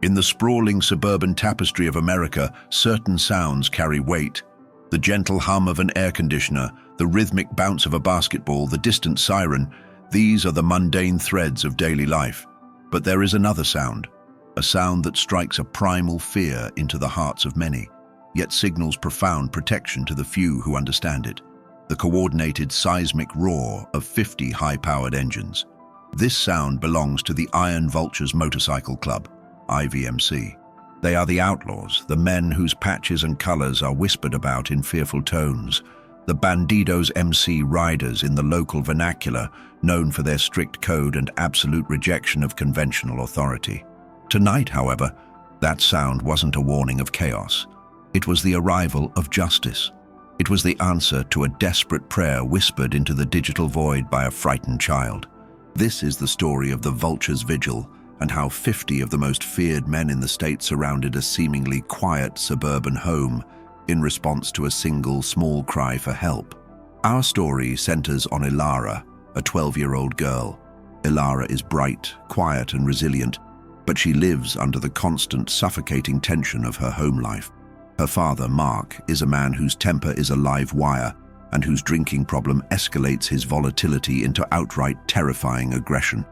In the sprawling suburban tapestry of America, certain sounds carry weight. The gentle hum of an air conditioner, the rhythmic bounce of a basketball, the distant siren, these are the mundane threads of daily life. But there is another sound, a sound that strikes a primal fear into the hearts of many, yet signals profound protection to the few who understand it. The coordinated seismic roar of 50 high-powered engines. This sound belongs to the Iron Vultures Motorcycle Club, IVMC. They are the outlaws, the men whose patches and colors are whispered about in fearful tones, the Bandidos MC riders in the local vernacular, known for their strict code and absolute rejection of conventional authority. Tonight, however, that sound wasn't a warning of chaos. It was the arrival of justice. It was the answer to a desperate prayer whispered into the digital void by a frightened child. This is the story of the Vultures' Vigil, and how 50 of the most feared men in the state surrounded a seemingly quiet suburban home in response to a single small cry for help. Our story centers on Elara, a 12-year-old girl. Elara is bright, quiet, and resilient, but she lives under the constant, suffocating tension of her home life. Her father, Mark, is a man whose temper is a live wire and whose drinking problem escalates his volatility into outright terrifying aggression.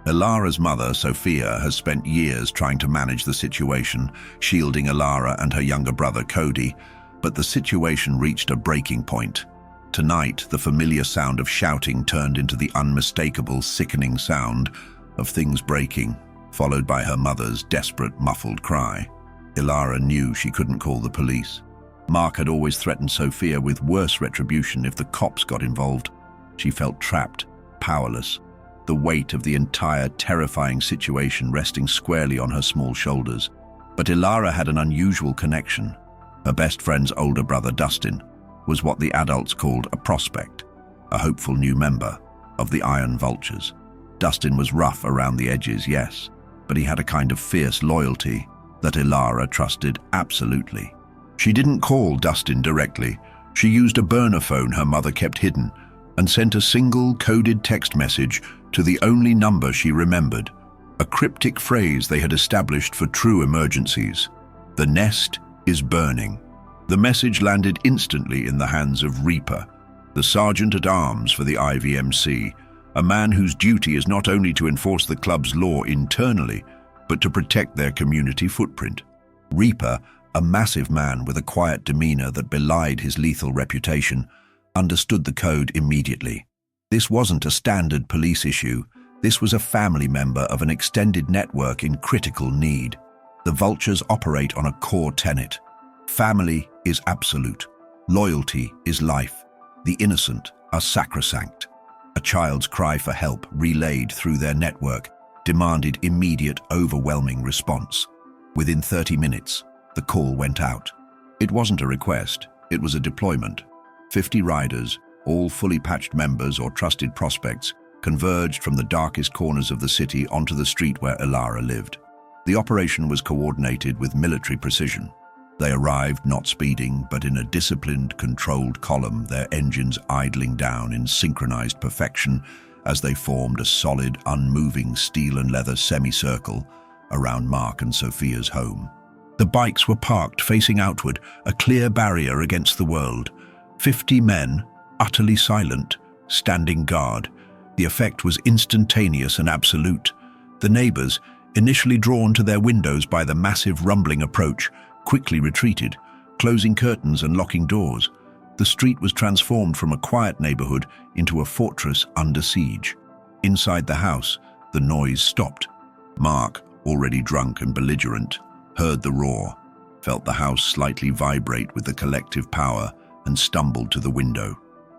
Elara's mother, Sophia, has spent years trying to manage the situation, shielding Elara and her younger brother, Cody, but the situation reached a breaking point. Tonight, the familiar sound of shouting turned into the unmistakable, sickening sound of things breaking, followed by her mother's desperate, muffled cry. Elara knew she couldn't call the police. Mark had always threatened Sophia with worse retribution if the cops got involved. She felt trapped, powerless, the weight of the entire terrifying situation resting squarely on her small shoulders. But Elara had an unusual connection. Her best friend's older brother, Dustin, was what the adults called a prospect, a hopeful new member of the Iron Vultures. Dustin was rough around the edges, yes, but he had a kind of fierce loyalty that Elara trusted absolutely. She didn't call Dustin directly. She used a burner phone her mother kept hidden and sent a single coded text message to the only number she remembered, a cryptic phrase they had established for true emergencies. "The nest is burning." The message landed instantly in the hands of Reaper, the Sergeant-at-Arms for the IVMC, a man whose duty is not only to enforce the club's law internally, but to protect their community footprint. Reaper, a massive man with a quiet demeanor that belied his lethal reputation, understood the code immediately. This wasn't a standard police issue. This was a family member of an extended network in critical need. The Vultures operate on a core tenet. Family is absolute. Loyalty is life. The innocent are sacrosanct. A child's cry for help relayed through their network demanded immediate, overwhelming response. Within 30 minutes, the call went out. It wasn't a request, it was a deployment. 50 riders, all fully patched members or trusted prospects, converged from the darkest corners of the city onto the street where Elara lived. The operation was coordinated with military precision. They arrived not speeding, but in a disciplined, controlled column, their engines idling down in synchronized perfection as they formed a solid, unmoving steel and leather semicircle around Mark and Sophia's home. The bikes were parked facing outward, a clear barrier against the world. 50 men, utterly silent, standing guard. The effect was instantaneous and absolute. The neighbors, initially drawn to their windows by the massive rumbling approach, quickly retreated, closing curtains and locking doors. The street was transformed from a quiet neighborhood into a fortress under siege. Inside the house, the noise stopped. Mark, already drunk and belligerent, heard the roar, felt the house slightly vibrate with the collective power, and stumbled to the window.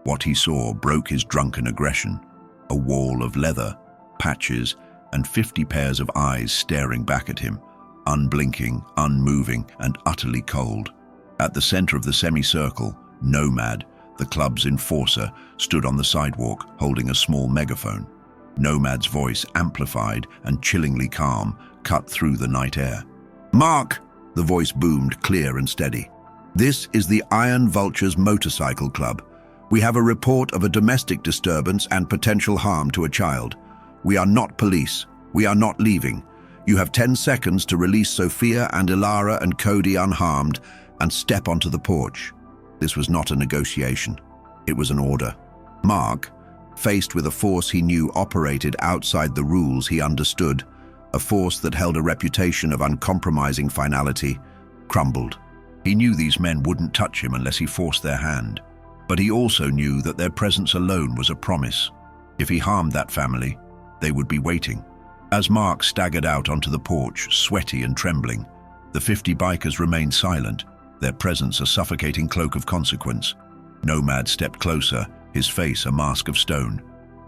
What he saw broke his drunken aggression. A wall of leather, patches, and 50 pairs of eyes staring back at him, unblinking, unmoving, and utterly cold. At the center of the semicircle, Nomad, the club's enforcer, stood on the sidewalk holding a small megaphone. Nomad's voice, amplified and chillingly calm, cut through the night air. "Mark!" the voice boomed, clear and steady. "This is the Iron Vultures Motorcycle Club. We have a report of a domestic disturbance and potential harm to a child. We are not police. We are not leaving. You have 10 seconds to release Sophia and Elara and Cody unharmed and step onto the porch. This was not a negotiation. It was an order. Mark, faced with a force he knew operated outside the rules he understood, a force that held a reputation of uncompromising finality, crumbled. He knew these men wouldn't touch him unless he forced their hand, but he also knew that their presence alone was a promise. If he harmed that family, they would be waiting. As Mark staggered out onto the porch, sweaty and trembling, the 50 bikers remained silent, their presence a suffocating cloak of consequence. Nomad stepped closer, his face a mask of stone.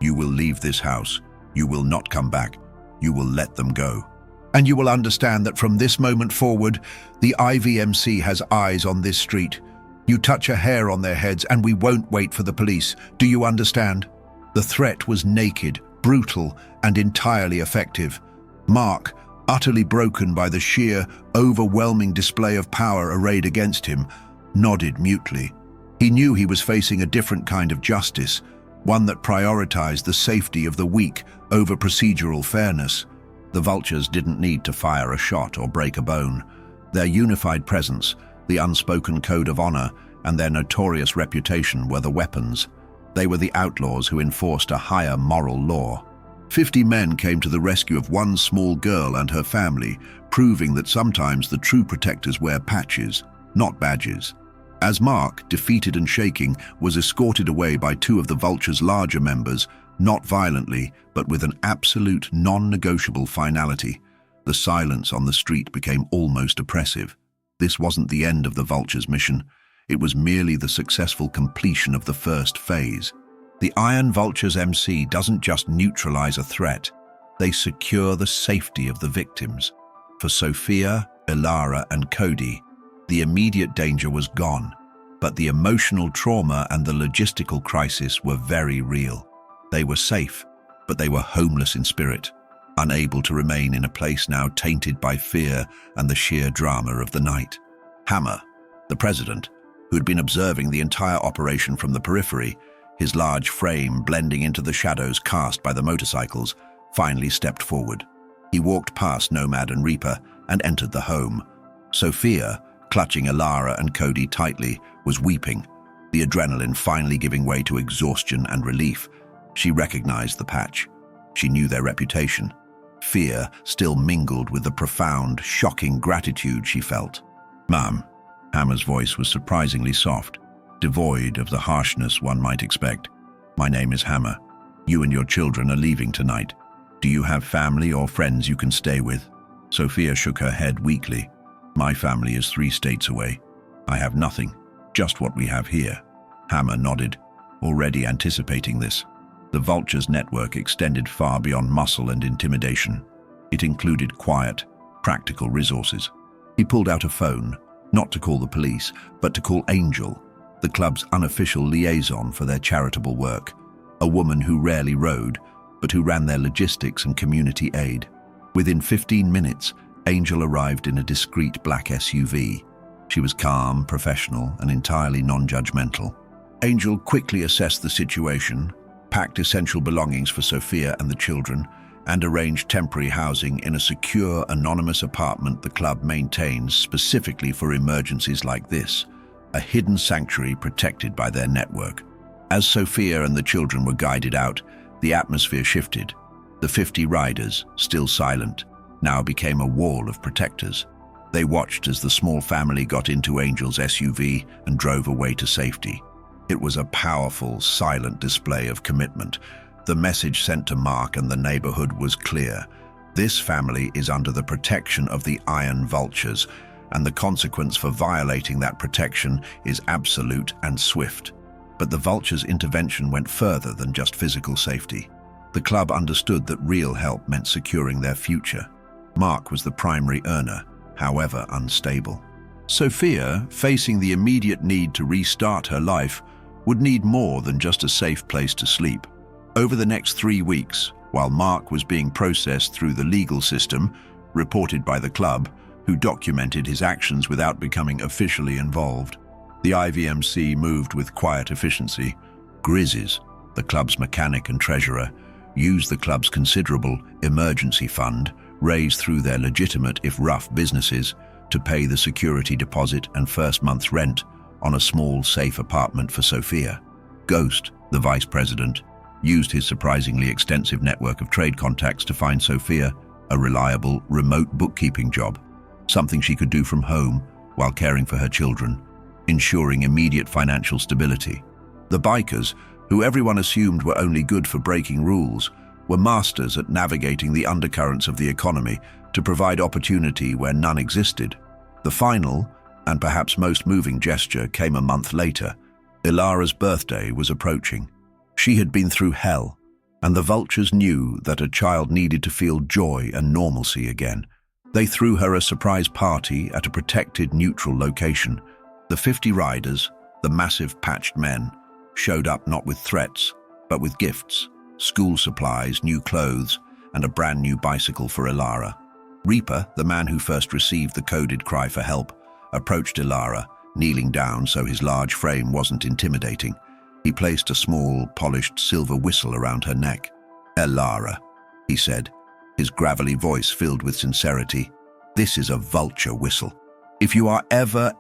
You will leave this house. You will not come back. You will let them go. And you will understand that from this moment forward, the IVMC has eyes on this street. You touch a hair on their heads and we won't wait for the police. Do you understand? The threat was naked, brutal, and entirely effective. Mark, utterly broken by the sheer, overwhelming display of power arrayed against him, nodded mutely. He knew he was facing a different kind of justice, one that prioritized the safety of the weak over procedural fairness. The Vultures didn't need to fire a shot or break a bone. Their unified presence, the unspoken code of honor, and their notorious reputation were the weapons. They were the outlaws who enforced a higher moral law. 50 men came to the rescue of one small girl and her family, proving that sometimes the true protectors wear patches, not badges. As Mark, defeated and shaking, was escorted away by 2 of the Vultures' larger members, not violently, but with an absolute non-negotiable finality, the silence on the street became almost oppressive. This wasn't the end of the Vultures' mission. It was merely the successful completion of the first phase. The Iron Vultures MC doesn't just neutralize a threat, they secure the safety of the victims. For Sophia, Elara, and Cody, the immediate danger was gone, but the emotional trauma and the logistical crisis were very real. They were safe, but they were homeless in spirit, unable to remain in a place now tainted by fear and the sheer drama of the night. Hammer, the president, who had been observing the entire operation from the periphery, his large frame blending into the shadows cast by the motorcycles, finally stepped forward. He walked past Nomad and Reaper and entered the home. Sophia, clutching Elara and Cody tightly, was weeping, the adrenaline finally giving way to exhaustion and relief. She recognized the patch. She knew their reputation. Fear still mingled with the profound, shocking gratitude she felt. "Ma'am," Hammer's voice was surprisingly soft, devoid of the harshness one might expect. "My name is Hammer. You and your children are leaving tonight. Do you have family or friends you can stay with?" Sophia shook her head weakly. "My family is 3 states away. I have nothing, just what we have here." Hammer nodded, already anticipating this. The Vultures' network extended far beyond muscle and intimidation. It included quiet, practical resources. He pulled out a phone, not to call the police, but to call Angel, the club's unofficial liaison for their charitable work, a woman who rarely rode, but who ran their logistics and community aid. Within 15 minutes, Angel arrived in a discreet black SUV. She was calm, professional, and entirely non-judgmental. Angel quickly assessed the situation, packed essential belongings for Sophia and the children, and arranged temporary housing in a secure, anonymous apartment the club maintains specifically for emergencies like this, a hidden sanctuary protected by their network. As Sophia and the children were guided out, the atmosphere shifted. The 50 riders, still silent, now became a wall of protectors. They watched as the small family got into Angel's SUV and drove away to safety. It was a powerful, silent display of commitment. The message sent to Mark and the neighborhood was clear. This family is under the protection of the Iron Vultures, and the consequence for violating that protection is absolute and swift. But the Vultures' intervention went further than just physical safety. The club understood that real help meant securing their future. Mark was the primary earner, however unstable. Sophia, facing the immediate need to restart her life, would need more than just a safe place to sleep. Over the next 3 weeks, while Mark was being processed through the legal system, reported by the club, who documented his actions without becoming officially involved, the IVMC moved with quiet efficiency. Grizzes, the club's mechanic and treasurer, used the club's considerable emergency fund, raised through their legitimate, if rough, businesses to pay the security deposit and first month's rent on a small, safe apartment for Sophia. Ghost, the vice president, used his surprisingly extensive network of trade contacts to find Sophia a reliable, remote bookkeeping job, something she could do from home while caring for her children, ensuring immediate financial stability. The bikers, who everyone assumed were only good for breaking rules, were masters at navigating the undercurrents of the economy to provide opportunity where none existed. The final, and perhaps most moving gesture, came a month later. Elara's birthday was approaching. She had been through hell, and the Vultures knew that a child needed to feel joy and normalcy again. They threw her a surprise party at a protected, neutral location. The 50 riders, the massive patched men, showed up not with threats, but with gifts, school supplies, new clothes, and a brand new bicycle for Elara. Reaper, the man who first received the coded cry for help, approached Elara, kneeling down so his large frame wasn't intimidating. He placed a small, polished silver whistle around her neck. "Elara," he said, his gravelly voice filled with sincerity, "this is a vulture whistle. If you are ever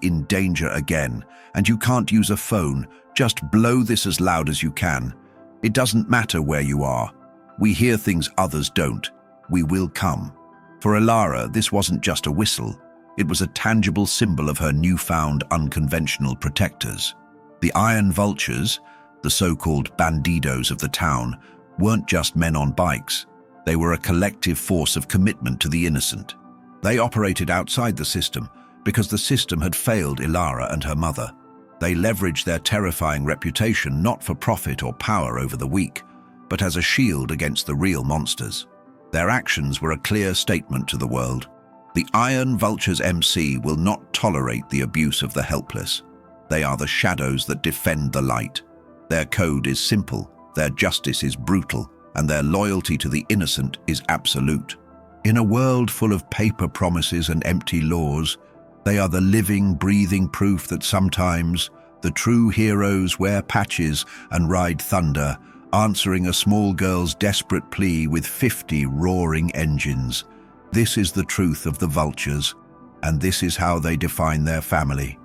in danger again, and you can't use a phone, just blow this as loud as you can. It doesn't matter where you are. We hear things others don't. We will come." For Elara, this wasn't just a whistle. It was a tangible symbol of her newfound unconventional protectors. The Iron Vultures, the so-called bandidos of the town, weren't just men on bikes. They were a collective force of commitment to the innocent. They operated outside the system because the system had failed Elara and her mother. They leveraged their terrifying reputation not for profit or power over the weak, but as a shield against the real monsters. Their actions were a clear statement to the world. The Iron Vultures MC will not tolerate the abuse of the helpless. They are the shadows that defend the light. Their code is simple, their justice is brutal, and their loyalty to the innocent is absolute. In a world full of paper promises and empty laws, they are the living, breathing proof that sometimes the true heroes wear patches and ride thunder, answering a small girl's desperate plea with 50 roaring engines. This is the truth of the Vultures, and this is how they define their family.